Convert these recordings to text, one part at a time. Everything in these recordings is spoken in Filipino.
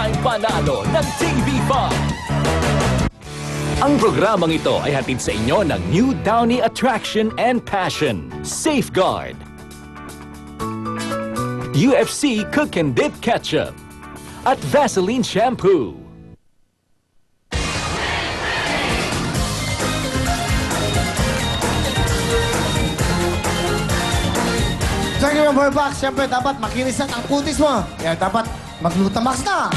time panalo ng TV5. Ang programang ito ay hatid sa inyo ng New Downy Attraction and Passion, Safeguard, UFC Cook and Dip Ketchup, at Vaseline Shampoo. Thank you, Boy Box. Siyempre, dapat makinisan ang kutis mo. Kaya dapat mag-Glutamax na.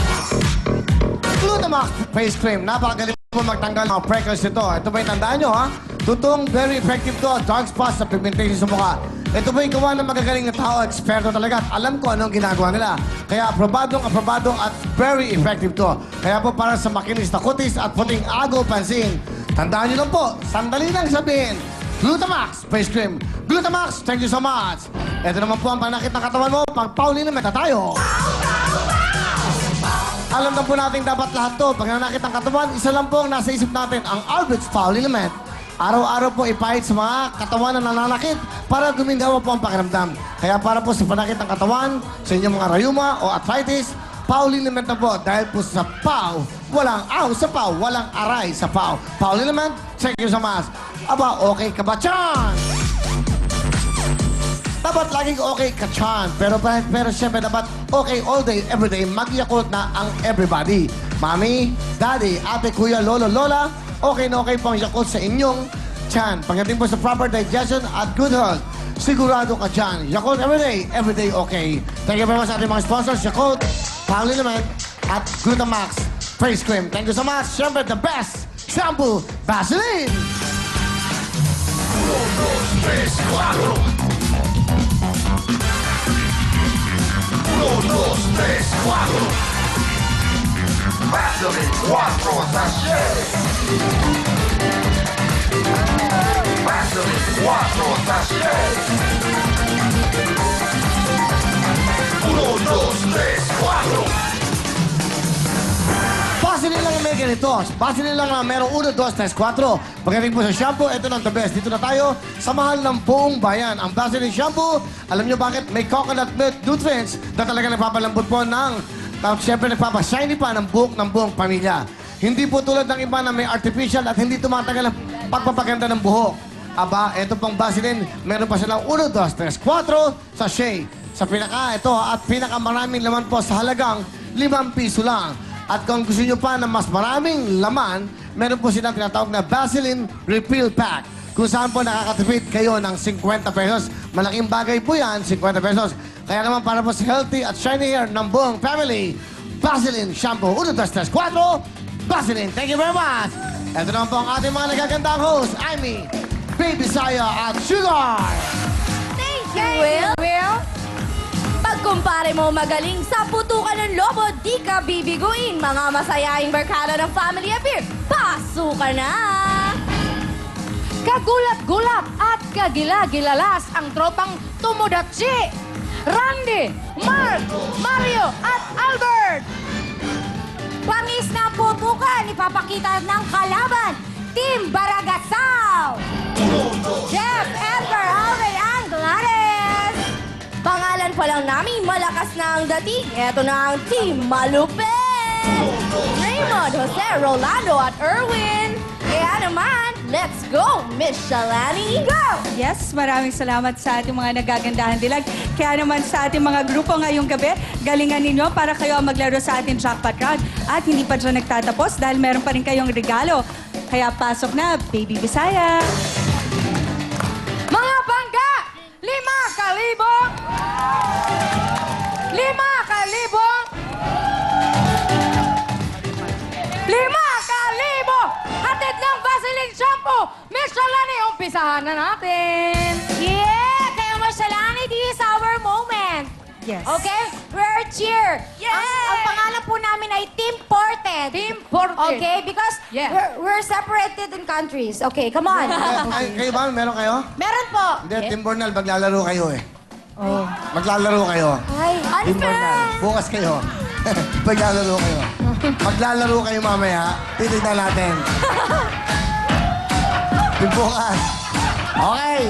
Glutamax Face Cream. Napakagaling mo magtanggal ng freckles nito. Ito ba yung tandaan nyo, ha? Totoong very effective to. Dark spots sa pigmentation sa mukha. Ito ba yung gawa ng magagaling na tao? Eksperto talaga. At alam ko anong ginagawa nila. Kaya aprobado at very effective to. Kaya po para sa makinis na kutis at puting agaw pansin. Tandaan nyo lang po, sandali lang sabihin. Glutamax Face Cream. Glutamax, thank you so much. Ito naman po ang panakit ng katawan mo. Pag Pauline na tayo. Alam na po natin dapat lahat to. Pag nanakit ng katawan, isa lang po ang nasa isip natin, ang Albert's Pauline Element. Araw-araw po ipahit sa mga katawan na nananakit para gumingawa po ang pakiramdam. Kaya para po sa panakit ng katawan, sa inyong mga rayuma o arthritis, Pauline Element na po. Dahil po sa Pau, walang aw sa Pau, walang aray sa Pau. Pauline Element, thank you so much. Aba, okay ka ba, Chan? Dapat laging okay ka, Chan. Pero siyempre dapat okay all day, every day. Mag-Yakult na ang everybody. Mami, Daddy, Ate, Kuya, Lolo, Lola, okay na okay po ang Yakult sa inyong Chan. Pagdating po sa proper digestion at good health, sigurado ka dyan. Yakult every day okay. Thank you very much sa ating mga sponsors, Yakult, Pauline naman, at Glutamax Face Cream. Thank you so much. Siyempre, the best shampoo, Vaseline! 1, 2, 3, 4. 1, 2, 3, 4. Vaseline 4 sachet. Vaseline 4 sachet. 1, 2, 3, 4. Vaseline lang ang may ganito. Vaseline lang ang merong 1, 2, 3, 4. Pagdating po sa shampoo, ito na the best. Dito na tayo sa mahal ng buong bayan. Ang Vaseline shampoo, alam nyo bakit? May coconut milk nutrients na talaga nagpapalambot po ng, siyempre nagpapashiny pa ng buhok ng buong pamilya. Hindi po tulad ng iba na may artificial at hindi tumatagal ang pagpapaganda ng buhok. Aba, ito pong Vaseline, meron pa silang 1, 2, 3, 4 sachet. Sa ito at pinakamaraming laman po sa halagang 5 piso lang. At kung gusto nyo pa na mas maraming laman, meron po silang tinatawag na Vaseline Refill Pack. Kung saan po nakakatipid kayo ng 50 pesos. Malaking bagay po yan, 50 pesos. Kaya naman para po sa healthy at shiny hair ng buong family, Vaseline Shampoo 1, 2, 3, 4, Vaseline. Thank you very much. Ito naman po ang ating mga nagagandang host, Amy, Baby Saya at Sugar. Thank you, Will. Pagkumpare mo magaling sa putukan ng lobo, di ka bibiguin. Mga masayahing barkada ng Family Affair, pasukan na! Kagulat-gulat at kagila-gilalas ang tropang Tomodachi, Randy, Mark, Mario at Albert. Pangis na putukan, ipapakita ng kalaban, Team Baragasaw! Jeff, Edgar, Alvin, and Gladys! Pangalan pa lang namin, malakas na ang dating. Eto na ang Team Malupit! Raymond, Jose, Rolando at Erwin. Kaya naman, let's go, Miss Shalani, go! Yes, maraming salamat sa ating mga nagagandahan dilag. Kaya naman sa ating mga grupo ngayong gabi, galingan ninyo para kayo maglaro sa ating jackpot round. At hindi pa dyan nagtatapos dahil meron pa rin kayong regalo. Kaya pasok na, Baby Bisaya! Mga bangga! 5,000! 5,000! 5,000! Hatid ng Vaseline Shampoo! Miss Shalani, umpisahan na natin! Yeah! Kaya Miss Shalani, this is our moment. Yes. Okay? We're cheer. Yes! Ang pangalan po namin ay Team Ported. Team Ported. Okay? Because Yeah. we're separated in countries. Okay, come on. Kayo ba? Meron kayo? Meron po. Hindi, Team Bornal, maglalaro kayo eh. Oh. Maglalaro kayo. Ay, Team Bornal. unfair. Bukas kayo. Maglalaro kayo. Maglalaro kayo mamaya. Titignan natin. Bukas. Okay.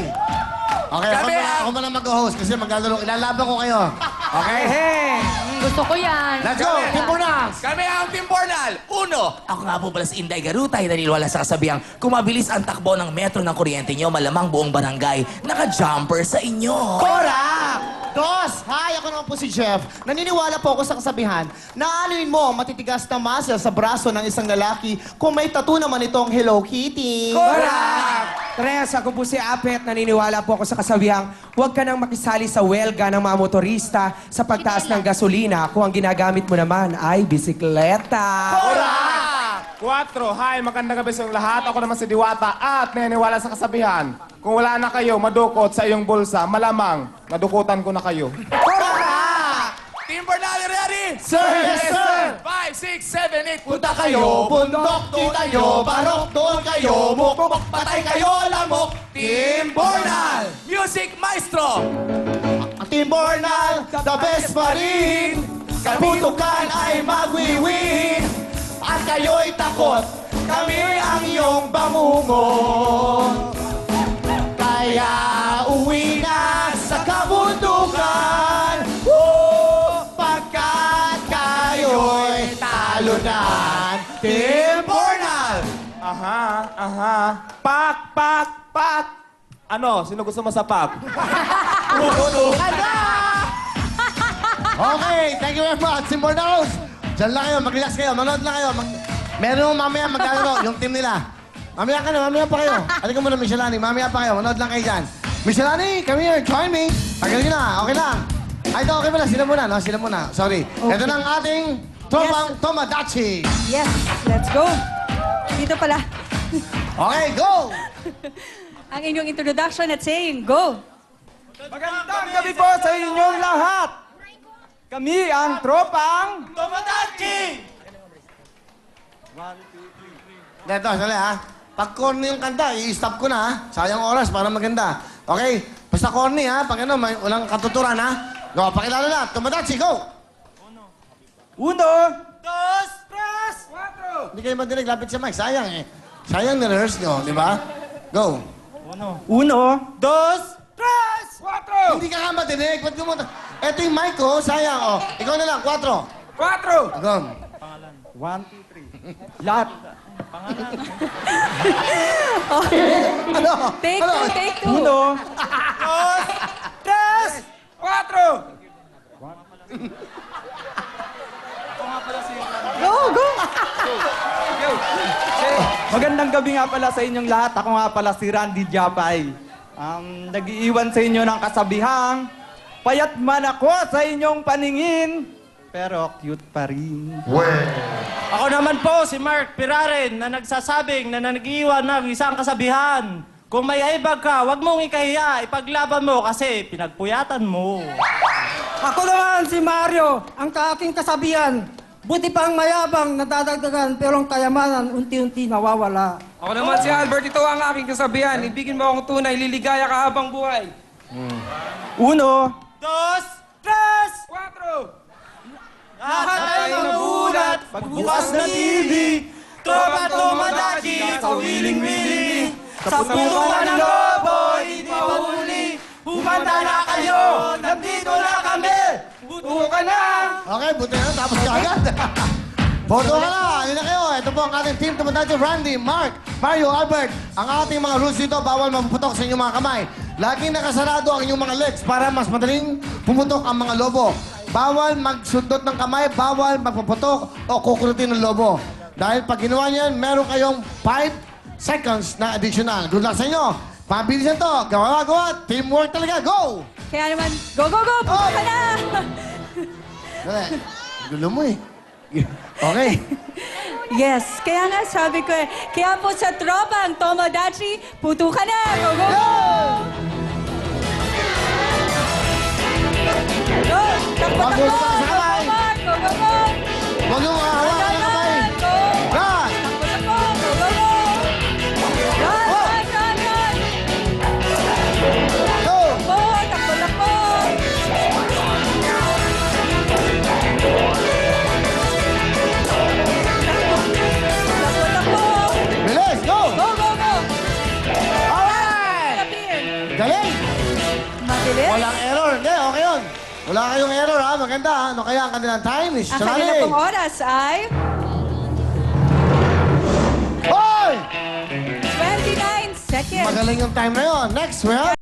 Okay, Gabi, ako na mag-host kasi maglalaro. Ilalaban ko kayo. Okay? Hey! Gusto ko yan. Let's go, Team Bornals! Kami ang Team Bornal. Uno, ako nga po pala si Inday Garutay dahil wala sa kasabihang kung mabilis ang takbo ng metro ng kuryente nyo, malamang buong barangay naka-jumper sa inyo. Correct! Dos! Hi, ako naman po si Jeff. Naniniwala po ako sa kasabihan na anuin mo ang matitigas na muscle sa braso ng isang lalaki kung may tattoo naman itong Hello Kitty. Correct! Tres, ako po si Apet. Naniniwala po ako sa kasabihang huwag ka nang makisali sa welga ng mga motorista sa pagtaas ng gasolina kung ang ginagamit mo naman ay bisikleta. Correct! 4. Hi, magandang gabi sa inyong lahat. Ako naman si Diwata at naniniwala sa kasabihan. Kung wala na kayo madukot sa iyong bulsa, malamang nadukutan ko na kayo. Team Bornal, ready? Sir, yes, sir! 5, 6, 7, 8, punta Kayo, bundok, kita nyo, barok, doon kayo, mukmuk, patay kayo, lamok. Team Bornal! Music Maestro! Team Bornal, the best pa rin. Kaputukan ay magwiwin. At kayo'y takot, kami ang iyong bangungot. Kaya uwi na sa kabundukan. Pagkat kayo'y talunan. Team Bornal! Aha. Pak! Ano? Sino gusto mo sa pak? Okay, thank you very much, Team Bornals! Diyan lang kayo, mag-relax kayo, manood lang kayo. Meron mamaya maglalaro, yung team nila. Mamaya pa kayo. Halika muna, Michelani, mamaya pa kayo, manood lang kayo dyan. Michelani, come here, join me. Tagaling na, okay lang. Ay, ito, okay pala, sila muna, no? Sila muna, sorry. Ito na ang ating tropang Tomodachi. Yes, let's go. Dito pala. Okay, go! Ang inyong introduction at saying, go. Magandang gabi po sa inyong lahat. Kami ang tropang... Tomodachi! Dito, sali ha. Pag corny yung kanta, i-stop ko na ha. Sayang oras para maganda. Okay? Basta corny ha. Pag ano, may walang katuturan ha. Go, pakilala na. Tomodachi, go! 1, 2, 3, 4. Hindi kayo madinig, lapit sa mic. Sayang eh. Sayang na-rehearse nyo, di ba? Go. 1, 2, 3, 4. Hindi ka nga madinig. Ba't gumunta? Eto yung mic ko, sayang oh. Ikaw na lang, 4. 4. Go. 1, 2, 3. Lahat. Ano? Take Ano? two, take two. 1, 2, 3, 4. Go, go. Magandang gabi nga pala sa inyong lahat. Ako nga pala si Randy Japay. Nag-iiwan sa inyo ng kasabihang, payat man ako sa inyong paningin, pero cute pa rin. Ako naman po si Mark Piraren na nagsasabing na nag-iwan ng isang kasabihan. Kung may aibag ka, huwag mong ikahiya, ipaglaban mo kasi pinagpuyatan mo. Ako naman si Mario, ang kaaking kasabihan. Buti pa ang mayabang nadadagdagan pero ang kayamanan unti-unti nawawala. Ako naman si Albert, ito ang aking kasabihan. Ibigin mo akong tunay, liligaya ka habang buhay. 1, 2, 4. Lahat ay magulat, pagbukas na TV. Tropa Tomodachi sa wiling-wiling. Sa putukan ng lobo, hindi mahuli. Humanda na kayo, nandito na kami. Buto ka na. Okay, buti na. Tapos ka agad. Boto ka na. Hindi na kayo. Ito po ang ating team. Tomodachi, Randy, Mark, Mario, Albert. Ang ating mga rules dito, bawal mapuputok sa inyong mga kamay. Laging nakasarado ang inyong mga legs para mas madaling pumutok ang mga lobo. Bawal magsundot ng kamay, bawal magpuputok o kukurutin ng lobo. Dahil pag ginawa niyan, meron kayong 5 seconds na additional. Good luck sa inyo. Pabilisan to. Gawa-gawa. Teamwork talaga. Go! Kaya naman, go, go, go. Punta ka na. Dali. Gulo mo eh. Okay. Yes, kaya nga sabi ko eh. Kaya po sa tropang Tomodachi, puto ka na. Go, go, go. Go, takbo, Wag mo takbo. sa kamay. Go, go, go. Huwag yung hawakan ng kamay. Go. Run! Takbo, takbo. Go, go, go. Run, run, run, run. Go! Takbo, takbo, takbo. Takbo, takbo. Bilis! Go! Go, go, go. Alright! Disappear. Galing! Mabilis. Walang error. Hindi, okay yun. Wala kayong error, ha? Maganda, ha? Ano kaya ang kanilang time? Miss Ang kanila Charlie. pong oras ay Hoy! 29 seconds. Magaling yung time na yon. Next, we have...